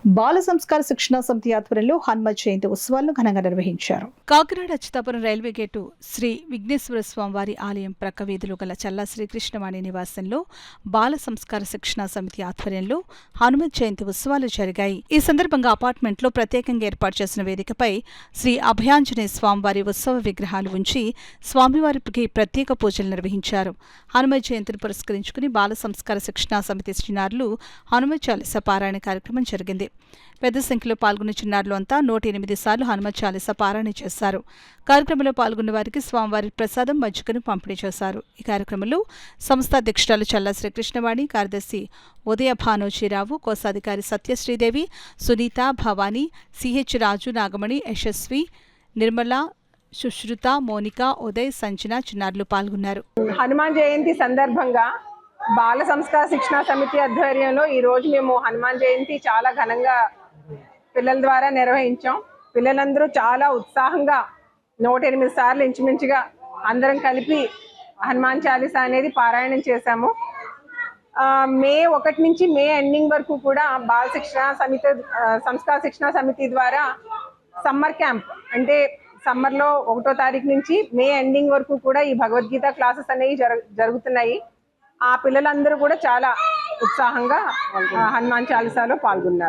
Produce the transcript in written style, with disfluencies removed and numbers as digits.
బాల సంస్కార శిక్షణ సమితి ఆధ్వర్యంలో హనుమ జయంతి ఉత్సవాలను ఘనంగా నిర్వహించారు. కాకినాడ అచ్యుతాపురం రైల్వే గేటు శ్రీ విఘ్నేశ్వర స్వామివారి ఆలయం ప్రక్క వీధిలో గల చల్లా శ్రీకృష్ణవాణి నివాసంలో బాల సంస్కార శిక్షణ సమితి ఆధ్వర్యంలో హనుమ జయంతి ఉత్సవాలు జరిగాయి. ఈ సందర్భంగా అపార్ట్మెంట్లో ప్రత్యేకంగా ఏర్పాటు చేసిన వేదికపై శ్రీ అభయాంజనేయ స్వామివారి ఉత్సవ విగ్రహాలు ఉంచి స్వామివారికి ప్రత్యేక పూజలు నిర్వహించారు. హనుమ జయంతిని పురస్కరించుకుని బాల సంస్కార శిక్షణ సమితి చిన్నారులు హనుమ చాలీసా పారాయణ కార్యక్రమం జరిగింది. పెద్ద సంఖ్యలో పాల్గొన్న చిన్నారులు అంతా 108 సార్లు హనుమ చాలీసా పారాయణ చేశారు. కార్యక్రమంలో పాల్గొన్న వారికి స్వామివారి ప్రసాదం మజ్జిగను పంపిణీ చేశారు. ఈ కార్యక్రమంలో సంస్థ అధ్యక్షురాలు చల్లా శ్రీకృష్ణవాణి, కార్యదర్శి ఉదయ భానోజీరావు, కోశాధికారి సత్యశ్రీదేవి, సునీత, భవానీ, సిహెచ్ రాజు, నాగమణి, యశస్వి, నిర్మల, సుశ్రుత, మోనిక, ఉదయ్, సంజన చిన్నారులు పాల్గొన్నారు. హనుమాన్ జయంతి సందర్భంగా బాల సంస్కార శిక్షణ సమితి ఆధ్వర్యంలో ఈరోజు మేము హనుమాన్ జయంతి చాలా ఘనంగా పిల్లల ద్వారా నిర్వహించాం. పిల్లలందరూ చాలా ఉత్సాహంగా 108 సార్లు ఇంచుమించుగా అందరం కలిపి హనుమాన్ చాలీసా అనేది పారాయణం చేశాము. మే 1 నుంచి మే ఎండింగ్ వరకు కూడా బాల శిక్షణ సమితి సంస్కార శిక్షణ సమితి ద్వారా సమ్మర్ క్యాంప్ అంటే సమ్మర్లో 1వ తారీఖు నుంచి మే ఎండింగ్ వరకు కూడా ఈ భగవద్గీత క్లాసెస్ అనేవి జరుగుతున్నాయి. ఆ పిల్లలందరూ కూడా చాలా ఉత్సాహంగా హనుమాన్ చాలీసాలో పాల్గొన్నారు.